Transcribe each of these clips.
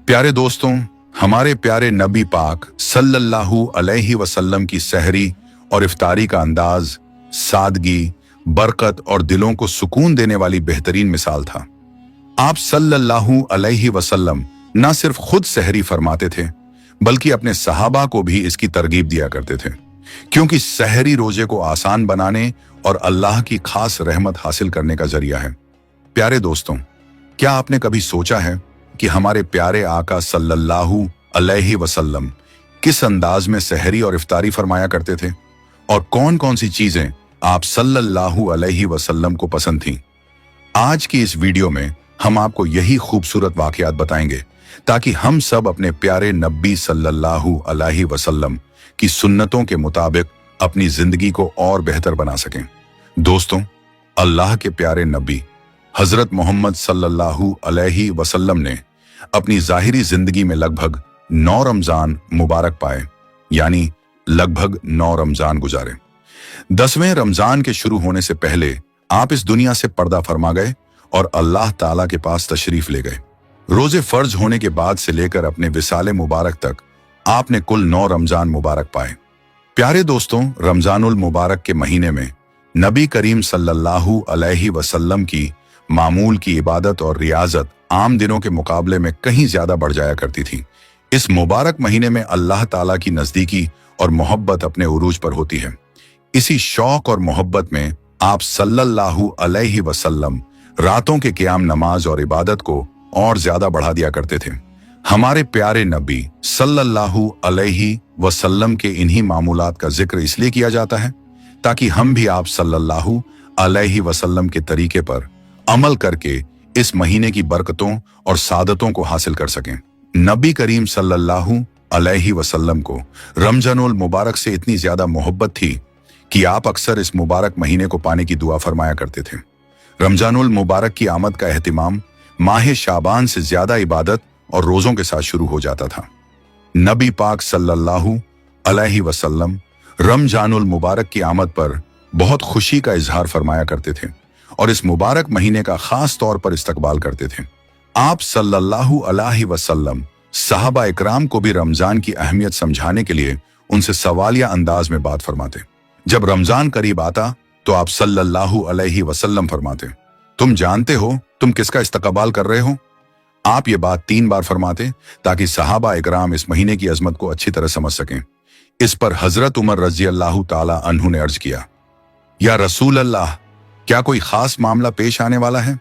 प्यारे दोस्तों, हमारे प्यारे नबी पाक सल्लल्लाहु अलैहि वसल्लम की सहरी और इफ्तारी का अंदाज, सादगी, बरकत और दिलों को सुकून देने वाली बेहतरीन मिसाल था। आप सल्लल्लाहु अलैहि वसल्लम न सिर्फ खुद सहरी फरमाते थे, बल्कि अपने सहाबा को भी इसकी तरगीब दिया करते थे, क्योंकि सहरी रोजे को आसान बनाने और अल्लाह की खास रहमत हासिल करने का जरिया है। प्यारे दोस्तों, क्या आपने कभी सोचा है कि हमारे प्यारे आका सल्लल्लाहु अलैहि वसल्लम किस अंदाज में सहरी और इफ्तारी फरमाया करते थे, और कौन कौन सी चीजें आप सल्लल्लाहु अलैहि वसल्लम को पसंद थीं? आज की इस वीडियो में हम आपको यही खूबसूरत वाकयात बताएंगे, ताकि हम सब अपने प्यारे नबी सल्लल्लाहु अलैहि वसल्लम की सुन्नतों के मुताबिक अपनी जिंदगी को और बेहतर बना सकें। दोस्तों, अल्लाह के प्यारे नबी हजरत मोहम्मद सल्लल्लाहु अलैहि वसल्लम ने अपनी जाहिरी जिंदगी में लगभग 9 रमजान मुबारक पाए, यानी लगभग 9 रमजान गुजारे। 10वें रमजान के शुरू होने से पहले आप इस दुनिया से पर्दा फरमा गए और अल्लाह ताला के पास तशरीफ ले गए। रोजे फर्ज होने के बाद से लेकर अपने विसाले मुबारक तक आपने कुल 9 रमजान मुबारक पाए। प्यारे दोस्तों, रमजानुल मुबारक के महीने में नबी करीम सल्लल्लाहु अलैहि वसल्लम की मामूल की इबादत और रियाजत आम दिनों के मुकाबले में कहीं ज्यादा बढ़ जाया करती थी। इस मुबारक महीने में अल्लाह ताला की नजदीकी और मोहब्बत अपने उरूज पर होती है। इसी शौक और मोहब्बत में आप सल्लल्लाहु अलैहि वसल्लम रातों के क़याम नमाज और इबादत को और ज्यादा बढ़ा दिया करते थे। हमारे प्यारे नबी सल्लल्लाहु अलैहि वसल्लम के इन्हीं मामूलात का जिक्र इसलिए किया जाता है ताकि हम भी आप सल्लल्लाहु अलैहि वसल्लम के तरीके पर अमल करके इस महीने की बरकतों और सादतों को हासिल कर सकें। नबी करीम सल्लल्लाहु अलैहि वसल्लम को रमजानुल मुबारक से इतनी ज्यादा मोहब्बत थी कि आप अक्सर इस मुबारक महीने को पाने की दुआ फरमाया करते थे। रमजानुल मुबारक की आमद का एहतिमाम माह शाबान से ज्यादा इबादत और रोजों के साथ शुरू हो जाता था। नबी पाक सल्लल्लाहु अलैहि वसल्लम रमजानुल मुबारक की आमद पर बहुत खुशी का इजहार फरमाया करते थे और इस मुबारक महीने का खास तौर पर इस्तकबाल करते थे। आप सल्लल्लाहु अलैहि वसल्लम सहाबा इकराम को भी रमजान की अहमियत समझाने के लिए उनसे सवालिया अंदाज में बात फरमाते। जब रमजान करीब आता तो आप सल्लल्लाहु अलैहि वसल्लम फरमाते, तुम जानते हो तुम किसका इस्तकबाल कर रहे हो? आप ये बात 3 बार फरमाते ताकि सहाबा इकराम इस महीने की अजमत को अच्छी तरह समझ सकें। इस पर हजरत उमर रजी अल्लाह ताला अन्हु ने अर्ज किया, या रसूल अल्लाह, क्या कोई खास मामला पेश आने वाला है?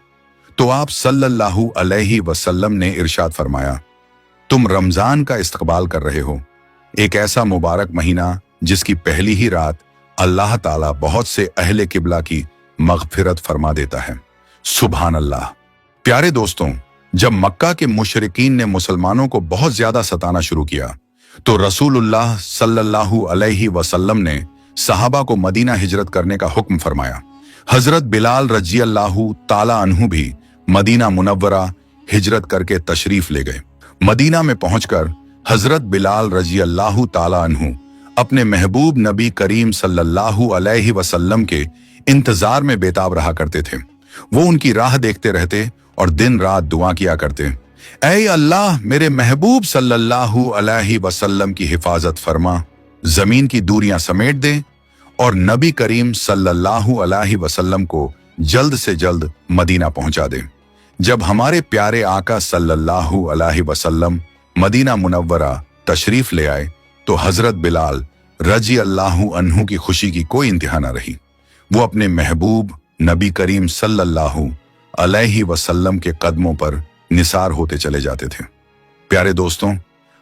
तो आप सल्लल्लाहु अलैहि वसल्लम ने इरशाद फरमाया, तुम रमजान का इस्तकबाल कर रहे हो, एक ऐसा मुबारक महीना जिसकी पहली ही रात अल्लाह ताला बहुत से अहले किबला की मगफिरत फरमा देता है। सुभान अल्लाह। प्यारे दोस्तों, जब मक्का के मुशरिकीन ने मुसलमानों को बहुत ज्यादा सताना शुरू किया तो रसूलुल्लाह सल्लल्लाहु अलैहि वसल्लम ने सहाबा को मदीना हिजरत करने का हुक्म फरमाया। हजरत बिलाल रजी अल्लाहु ताला अन्हु भी मदीना मुनव्वरा हिजरत करके तशरीफ ले गए। मदीना में पहुंचकर हजरत बिलाल रजी अल्लाहु ताला अन्हु अपने महबूब नबी करीम सल्लल्लाहु अलैहि वसल्लम के इंतजार में बेताब रहा करते थे। वो उनकी राह देखते रहते और दिन रात दुआ किया करते, ऐ अल्लाह, मेरे महबूब सल्लल्लाहु अलैहि वसल्लम की हिफाजत फरमा, जमीन की दूरियां समेट दे और नबी करीम सल्लल्लाहु अलैहि वसल्लम को जल्द से जल्द मदीना पहुंचा दे। जब हमारे प्यारे आका सल्लल्लाहु अलैहि वसल्लम मदीना मुनव्वरा तशरीफ ले आए तो हजरत बिलाल रजी अल्लाहु अन्हु की खुशी की कोई इंतहा न रही। वो अपने महबूब नबी करीम सल्लल्लाहु अलैहि वसल्लम के कदमों पर निसार होते चले जाते थे। प्यारे दोस्तों,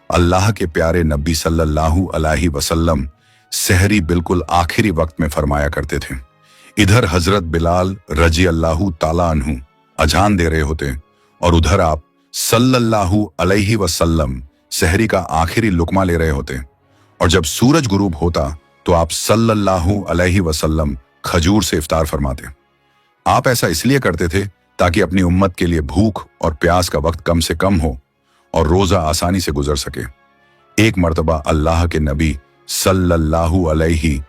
अल्लाह के प्यारे नबी सल्लल्लाहु अलैहि वसल्लम सहरी बिल्कुल आखिरी वक्त में फरमाया करते थे। इधर हजरत बिलाल रजी अल्लाहु ताला अन्हु अजान दे रहे होते और उधर आप सल्लल्लाहु अलैहि वसल्लम सहरी का आखिरी लुकमा ले रहे होते, और जब सूरज गुरूब होता तो आप सल्लल्लाहु अलैहि वसल्लम खजूर से इफ्तार फरमाते। आप ऐसा इसलिए करते थे ताकि अपनी उम्मत के लिए भूख और प्यास का वक्त कम से कम हो और रोजा आसानी से गुजर सके। एक मर्तबा अल्लाह के नबी सल्लल्लाहु अलैहि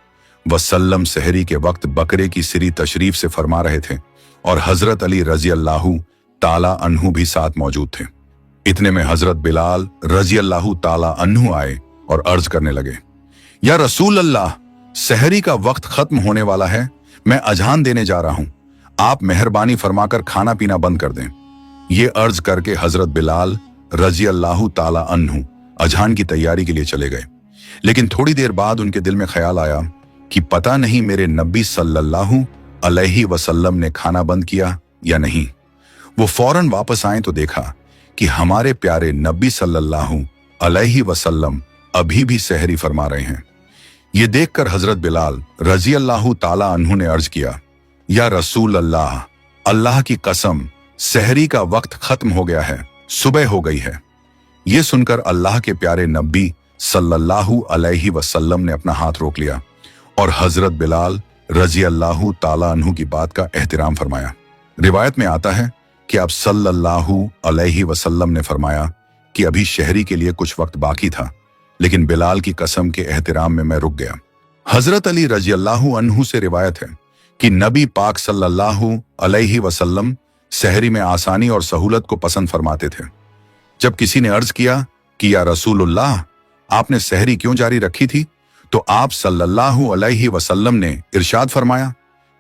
वसल्लम सहरी के वक्त बकरे की सिरी तशरीफ से फरमा रहे थे और हजरत अली रजी अल्लाहु ताला अन्हु भी साथ मौजूद थे। इतने में हजरत बिलाल रजी अल्लाह ताला अन्हु आए और अर्ज करने लगे, या रसूल अल्लाह, सहरी का वक्त खत्म होने वाला है, मैं अजान देने जा रहा हूं, आप मेहरबानी फरमाकर खाना पीना बंद कर दें। ये अर्ज करके हजरत बिलाल रजी अल्लाह ताला अन्हु अजान की तैयारी के लिए चले गए। लेकिन थोड़ी देर बाद उनके दिल में ख्याल आया कि पता नहीं मेरे नबी सल्लल्लाहु अलैहि वसल्लम ने खाना बंद किया या नहीं। वो फौरन वापस आए तो देखा कि हमारे प्यारे नबी सल्लल्लाहु अलैहि वसल्लम अभी भी सहरी फरमा रहे हैं। ये देखकर हजरत बिलाल रजी अल्लाह ताला अन्हु ने अर्ज किया, या रसूल अल्लाह, अल्लाह की कसम, सहरी का वक्त खत्म हो गया है, सुबह हो गई है। ये सुनकर अल्लाह के प्यारे नबी सल्लल्लाहु अलैहि वसल्लम ने अपना हाथ रोक लिया और हजरत बिलाल रजी अल्लाह ताला अन्हु की बात का एहतराम फरमाया। रिवायत में आता है कि आप सल्लल्लाहु अलैहि वसल्लम ने फरमाया कि अभी शहरी के लिए कुछ वक्त बाकी था, लेकिन बिलाल की कसम के एहतराम में मैं रुक गया। हजरत अली रजी अल्लाह अन्हु से रिवायत है कि नबी पाक सल्लल्लाहु अलैहि वसल्लम सहरी में आसानी और सहूलत को पसंद फरमाते थे। जब किसी ने अर्ज किया कि या रसूलुल्लाह, आपने सहरी क्यों जारी रखी थी, तो आप सल्लल्लाहु अलैहि वसल्लम ने इरशाद फरमाया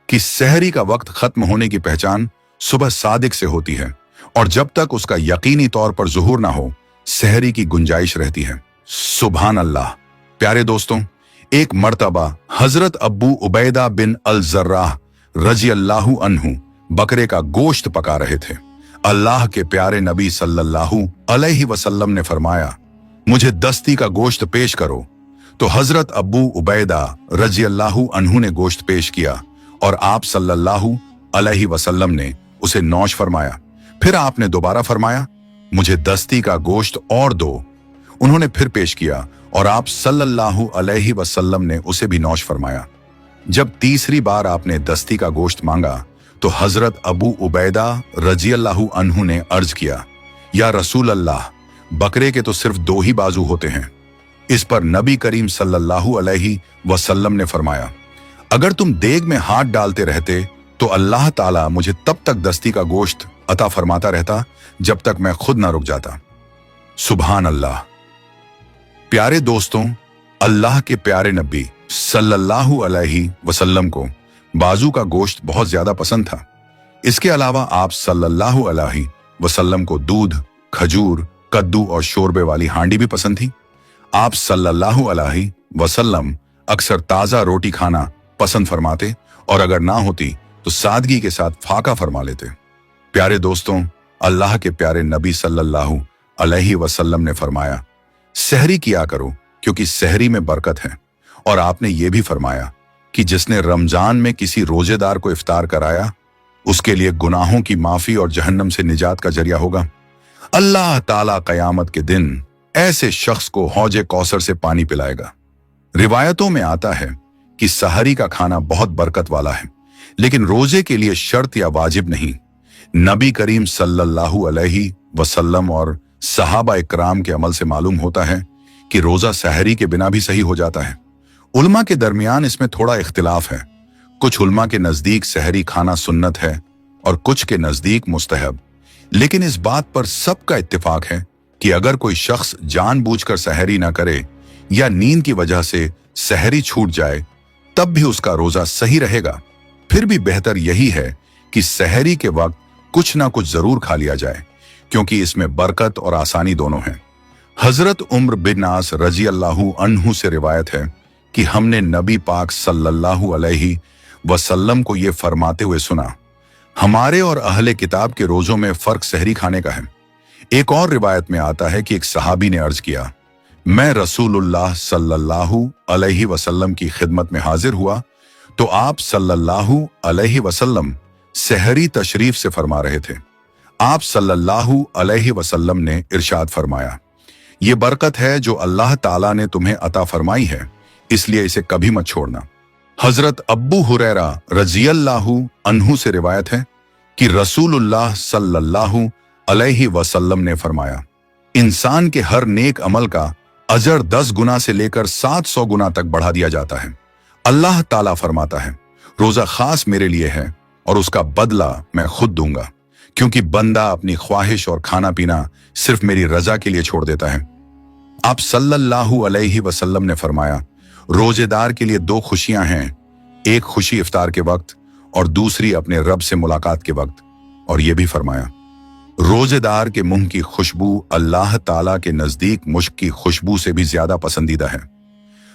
कि सहरी का वक्त खत्म होने की पहचान सुबह सादिक से होती है और जब तक उसका यकीनी तौर पर ज़ुहूर ना हो, सहरी की गुंजाइश रहती है। सुभान अल्लाह। प्यारे दोस्तों, एक मर्तबा हजरत अब्बू उबैदा बिन अल जर्राह रजी अल्लाहु अन्हु बकरे का गोश्त पका रहे थे। अल्लाह के प्यारे नबी सल्लल्लाहु अलैहि वसल्लम ने फरमाया, मुझे दस्ती का गोश्त पेश करो। तो हजरत अब्बू उबैदा रजी अल्लाहु अन्हु ने गोश्त पेश किया और आप सल्लल्लाहु अलैहि वसल्लम ने उसे नौश फरमाया। फिर आपने दोबारा फरमाया, मुझे दस्ती का गोश्त और दो। उन्होंने फिर पेश किया और आप सल्लल्लाहु अलैहि वसल्लम ने उसे भी नौश फरमाया। जब तीसरी बार आपने दस्ती का गोश्त मांगा तो हजरत अबू उबैदा रजी अल्लाहु अन्हु ने अर्ज किया, या रसूल अल्लाह, बकरे के तो सिर्फ दो ही बाजू होते हैं। इस पर नबी करीम सल्लल्लाहु अलैहि वसल्लम ने फरमाया, अगर तुम देग में हाथ डालते रहते तो अल्लाह ताला मुझे तब तक दस्ती का गोश्त अता फरमाता रहता जब तक मैं खुद ना रुक जाता। सुभान अल्लाह। प्यारे दोस्तों, अल्लाह के प्यारे नबी सल्लल्लाहु अलैहि वसल्लम को बाजू का गोश्त बहुत ज्यादा पसंद था। इसके अलावा आप सल्लल्लाहु अलैहि वसल्लम को दूध, खजूर, कद्दू और शोरबे वाली हांडी भी पसंद थी। आप सल्लल्लाहु अलैहि वसल्लम अक्सर ताजा रोटी खाना पसंद फरमाते और अगर ना होती तो सादगी के साथ फाका फरमा लेते। प्यारे दोस्तों, अल्लाह के प्यारे नबी सल्लल्लाहु अलैहि वसल्लम ने फरमाया, सहरी किया करो क्योंकि सहरी में बरकत है। और आपने ये भी फरमाया कि जिसने रमजान में किसी रोजेदार को इफ्तार कराया उसके लिए गुनाहों की माफी और जहन्नम से निजात का जरिया होगा। अल्लाह ताला कयामत के दिन ऐसे शख्स को हौजे कौसर से पानी पिलाएगा। रिवायतों में आता है कि सहरी का खाना बहुत बरकत वाला है, लेकिन रोजे के लिए शर्त या वाजिब नहीं। नबी करीम सल्लल्लाहु अलैहि वसल्लम और सहाबा इकराम के अमल से मालूम होता है कि रोजा सहरी के बिना भी सही हो जाता है। उलमा के दरमियान इसमें थोड़ा इख्तिलाफ है। कुछ उलमा के नजदीक सहरी खाना सुन्नत है और कुछ के नजदीक मुस्तहब। लेकिन इस बात पर सबका इत्तिफाक है कि अगर कोई शख्स जानबूझकर सहरी ना करे या नींद की वजह से सहरी छूट जाए तब भी उसका रोजा सही रहेगा। फिर भी बेहतर यही है कि सहरी के वक्त कुछ ना कुछ जरूर खा लिया जाए, क्योंकि इसमें बरकत और आसानी दोनों हैं। हजरत उम्र बिन आस रजी अल्लाहु अन्हु से रिवायत है कि हमने नबी पाक सल्लल्लाहु अलैहि वसल्लम को ये फरमाते हुए सुना, हमारे और अहले किताब के रोजों में फर्क सहरी खाने का है। एक और रिवायत में आता है कि एक सहाबी ने अर्ज किया, मैं रसूलुल्लाह सल्लल्लाहु अलैहि वसल्लम की खिदमत में हाजिर हुआ तो आप सल्लल्लाहु अलैहि वसल्लम सहरी तशरीफ से फरमा रहे थे। आप सल्लल्लाहु अलैहि वसल्लम ने इरशाद फरमाया, ये बरकत है जो अल्लाह ताला ने तुम्हें अता फरमाई है, इसलिए इसे कभी मत छोड़ना। हजरत अब्बू हुरैरा रज़ियल्लाहु अन्हु से रिवायत है कि रसूलुल्लाह सल्लल्लाहु अलैहि वसल्लम ने फरमाया, इंसान के हर नेक अमल का अजर 10 गुना से लेकर 700 गुना तक बढ़ा दिया जाता है। अल्लाह ताला फरमाता है, रोजा खास मेरे लिए है और उसका बदला मैं खुद दूंगा, क्योंकि बंदा अपनी ख्वाहिश और खाना पीना सिर्फ मेरी रजा के लिए छोड़ देता है। आप सल्लल्लाहु अलैहि वसल्लम ने फरमाया, रोजेदार के लिए दो खुशियां हैं, एक खुशी इफ्तार के वक्त और दूसरी अपने रब से मुलाकात के वक्त। और यह भी फरमाया, रोजेदार के मुंह की खुशबू अल्लाह ताला के नजदीक मुश्क की खुशबू से भी ज्यादा पसंदीदा है।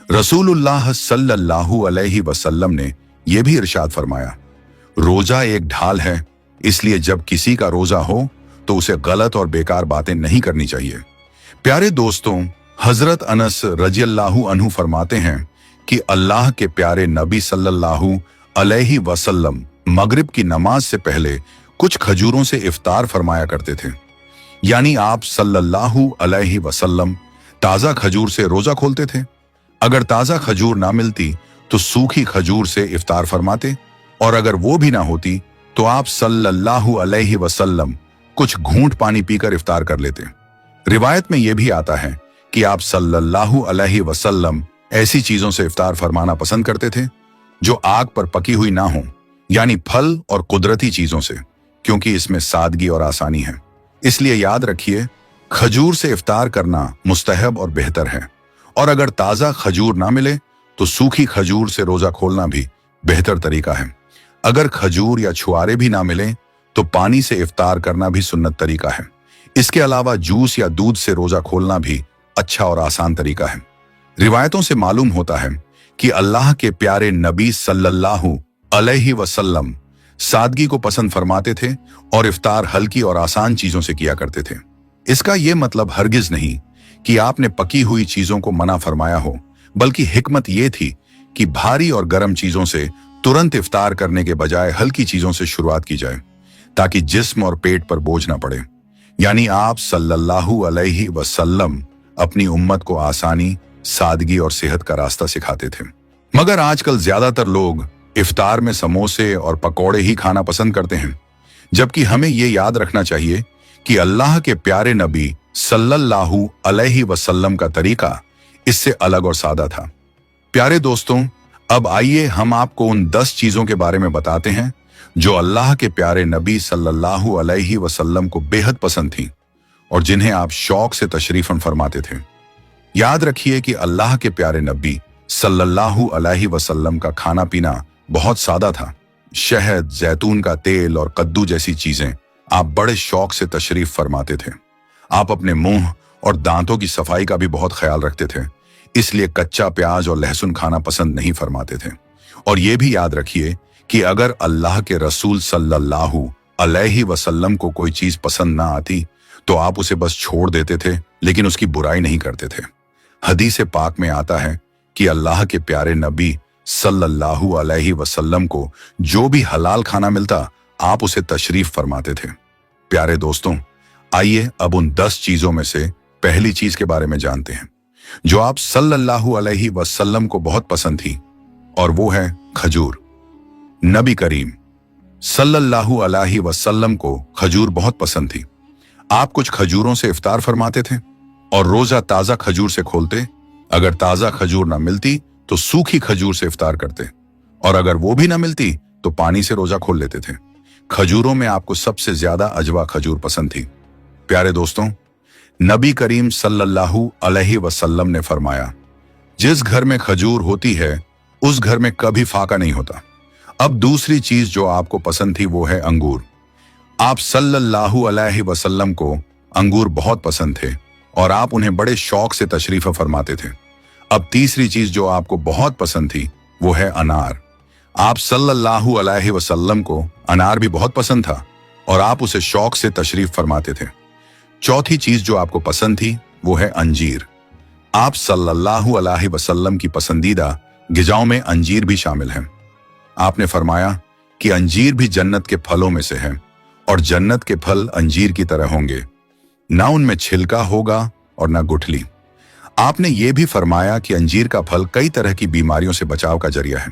रसूलुल्लाह सल्लल्लाहु अलैहि वसल्लम ने यह भी इरशाद फरमाया, रोजा एक ढाल है, इसलिए जब किसी का रोजा हो तो उसे गलत और बेकार बातें नहीं करनी चाहिए। प्यारे दोस्तों, हजरत अनस रजियल्लाहु अन्हु फरमाते हैं कि अल्लाह के प्यारे नबी सल्लल्लाहु अलैहि वसल्लम मगरिब की नमाज से पहले कुछ खजूरों से इफ्तार फरमाया करते थे। यानी आप सल्लल्लाहु अलैहि वसल्लम ताजा खजूर से रोजा खोलते थे। अगर ताजा खजूर ना मिलती तो सूखी खजूर से इफ्तार फरमाते, और अगर वो भी ना होती तो आप सल्लल्लाहु अलैहि वसल्लम कुछ घूंट पानी पीकर इफ्तार कर लेते। रिवायत में यह भी आता है कि आप सल्लल्लाहु अलैहि वसल्लम ऐसी चीजों से इफ्तार फरमाना पसंद करते थे जो आग पर पकी हुई ना हो, यानी फल और कुदरती चीजों से, क्योंकि इसमें सादगी और आसानी है। इसलिए याद रखिए, खजूर से इफ्तार करना मुस्तहब और बेहतर है, और अगर ताजा खजूर ना मिले तो सूखी खजूर से रोजा खोलना भी बेहतर तरीका है। अगर खजूर या छुआरे भी ना मिले तो पानी से इफ्तार करना भी सुन्नत तरीका है। इसके अलावा जूस या दूध से रोजा खोलना भी अच्छा और आसान तरीका है। रिवायतों से मालूम होता है कि अल्लाह के प्यारे नबी सल्लल्लाहु अलैहि वसल्लम सादगी को पसंद फरमाते थे और इफ्तार हल्की और आसान चीजों से किया करते थे। इसका यह मतलब हरगिज नहीं कि आपने पकी हुई चीजों को मना फरमाया हो, बल्कि हिकमत यह थी कि भारी और गर्म चीजों से तुरंत इफ्तार करने के बजाय हल्की चीजों से शुरुआत की जाए, ताकि जिस्म और पेट पर बोझ ना पड़े। यानी आप सल्लल्लाहु अलैहि वसल्लम अपनी उम्मत को आसानी, सादगी और सेहत का रास्ता सिखाते थे। मगर आजकल ज्यादातर लोग इफ्तार में समोसे और पकौड़े ही खाना पसंद करते हैं, जबकि हमें यह याद रखना चाहिए कि अल्लाह के प्यारे नबी सल्लल्लाहु अलैहि वसल्लम का तरीका इससे अलग और सादा था। प्यारे दोस्तों, अब आइए हम आपको उन 10 चीजों के बारे में बताते हैं जो अल्लाह के प्यारे नबी सल्लल्लाहु अलैहि वसल्लम को बेहद पसंद थी और जिन्हें आप शौक से तशरीफन फरमाते थे। याद रखिए कि अल्लाह के प्यारे नबी सल्लल्लाहु अलैहि वसल्लम का खाना पीना बहुत सादा था। शहद, जैतून का तेल और कद्दू जैसी चीजें आप बड़े शौक से तशरीफ फरमाते थे। आप अपने मुंह और दांतों की सफाई का भी बहुत ख्याल रखते थे, इसलिए कच्चा प्याज और लहसुन खाना पसंद नहीं फरमाते थे। और यह भी याद रखिए कि अगर अल्लाह के रसूल सल्लल्लाहु अलैहि वसल्लम को कोई चीज पसंद ना आती तो आप उसे बस छोड़ देते थे, लेकिन उसकी बुराई नहीं करते थे। हदीस पाक में आता है कि अल्लाह के प्यारे नबी सल्लल्लाहु अलैहि वसल्लम को जो भी हलाल खाना मिलता आप उसे तशरीफ फरमाते थे। प्यारे दोस्तों, आइए अब उन 10 चीजों में से पहली चीज के बारे में जानते हैं जो आप सल्लल्लाहु अलैहि वसल्लम को बहुत पसंद थी, और वो है खजूर। नबी करीम सल्लल्लाहु अलैहि वसल्लम को खजूर बहुत पसंद थी। आप कुछ खजूरों से इफ्तार फरमाते थे और रोजा ताजा खजूर से खोलते। अगर ताजा खजूर ना मिलती तो सूखी खजूर से इफ्तार करते, और अगर वो भी ना मिलती तो पानी से रोजा खोल लेते थे। खजूरों में आपको सबसे ज्यादा अजवा खजूर पसंद थी। प्यारे दोस्तों, नबी करीम सल्लल्लाहु अलैहि वसल्लम ने फरमाया, जिस घर में खजूर होती है उस घर में कभी फाका नहीं होता। अब दूसरी चीज जो आपको पसंद थी वो है अंगूर। आप सल्लल्लाहु अलैहि वसल्लम को अंगूर बहुत पसंद थे और आप उन्हें बड़े शौक से तशरीफ फरमाते थे। अब तीसरी चीज जो आपको बहुत पसंद थी वो है अनार। आप सल्लल्लाहु अलैहि वसल्लम को अनार भी बहुत पसंद था और आप उसे शौक से तशरीफ फरमाते थे। चौथी चीज जो आपको पसंद थी वो है अंजीर। आप सल्लल्लाहु अलैहि वसल्लम की पसंदीदा गिजाओं में अंजीर भी शामिल है। आपने फरमाया कि अंजीर भी जन्नत के फलों में से है और जन्नत के फल अंजीर की तरह होंगे, ना उनमें छिलका होगा और ना गुठली। आपने ये भी फरमाया कि अंजीर का फल कई तरह की बीमारियों से बचाव का जरिया है।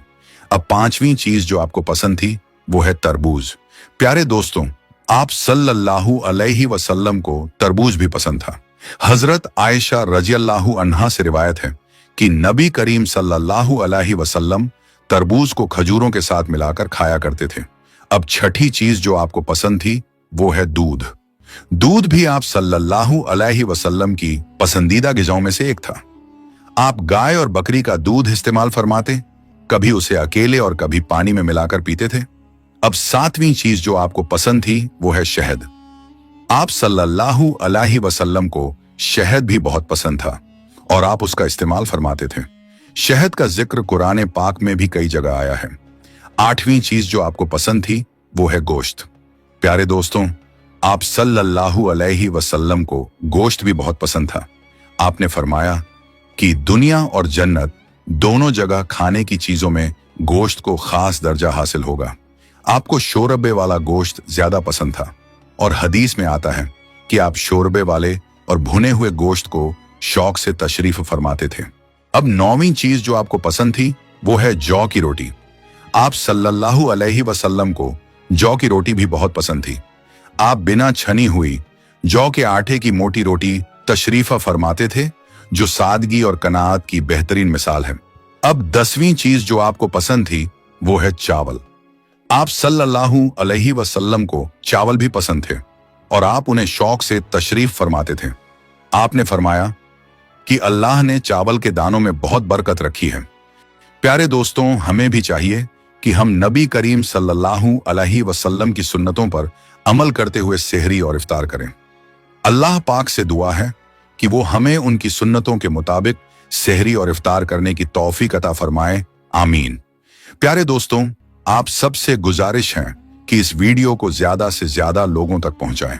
अब पांचवी चीज जो आपको पसंद थी वो है तरबूज। प्यारे दोस्तों, आप सल्लल्लाहु अलैहि वसल्लम को तरबूज भी पसंद था। हजरत आयशा रजियल्लाहु अन्हा से रिवायत है कि नबी करीम सल्लल्लाहु अलैहि वसल्लम तरबूज को खजूरों के साथ मिलाकर खाया करते थे। अब छठी चीज जो आपको पसंद थी वो है दूध। दूध भी आप सल्लल्लाहु अलैहि वसल्लम की पसंदीदा ग़िज़ाओं में से एक था। आप गाय और बकरी का दूध इस्तेमाल फरमाते, कभी उसे अकेले और कभी पानी में मिलाकर पीते थे। अब सातवीं चीज जो आपको पसंद थी वो है शहद। आप सल्लल्लाहु अलैहि वसल्लम को शहद भी बहुत पसंद था और आप उसका इस्तेमाल फरमाते थे। शहद का जिक्र कुरान पाक में भी कई जगह आया है। आठवीं चीज जो आपको पसंद थी वो है गोश्त। प्यारे दोस्तों, आप सल्लल्लाहु अलैहि वसल्लम को गोश्त भी बहुत पसंद था। आपने फरमाया कि दुनिया और जन्नत दोनों जगह खाने की चीजों में गोश्त को खास दर्जा हासिल होगा। आपको शोरबे वाला गोश्त ज्यादा पसंद था और हदीस में आता है कि आप शोरबे वाले और भुने हुए गोश्त को शौक से तशरीफ फरमाते थे। अब नौवीं चीज जो आपको पसंद थी वो है जौ की रोटी। आप सल्लल्लाहु अलैहि वसल्लम को जौ की रोटी भी बहुत पसंद थी। आप बिना छनी हुई जौ के आटे की मोटी रोटी तशरीफा फरमाते थे, जो सादगी और कनात की बेहतरीन मिसाल है। अब 10वीं चीज जो आपको पसंद थी वो है चावल। आप सल्लल्लाहु अलैहि वसल्लम को चावल भी पसंद थे और आप उन्हें शौक से तशरीफ फरमाते थे। आपने फरमाया कि अल्लाह ने चावल के दानों में बहुत बरकत रखी है। प्यारे दोस्तों, हमें भी चाहिए कि हम नबी करीम सल्लल्लाहु अलैहि वसल्लम की सुन्नतों पर अमल करते हुए सेहरी और इफ्तार करें। अल्लाह पाक से दुआ है कि वो हमें उनकी सुन्नतों के मुताबिक सेहरी और इफ्तार करने की तौफीक अता फरमाए। आमीन। प्यारे दोस्तों, आप सबसे गुजारिश है कि इस वीडियो को ज्यादा से ज्यादा लोगों तक पहुंचाएं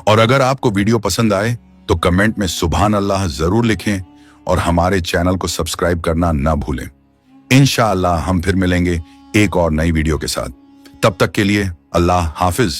और अगर आपको वीडियो पसंद आए तो कमेंट में सुभान अल्लाह जरूर लिखें और हमारे चैनल को सब्सक्राइब करना ना भूलें। इंशाअल्लाह हम फिर मिलेंगे एक और नई वीडियो के साथ। तब तक के लिए अल्लाह हाफिज।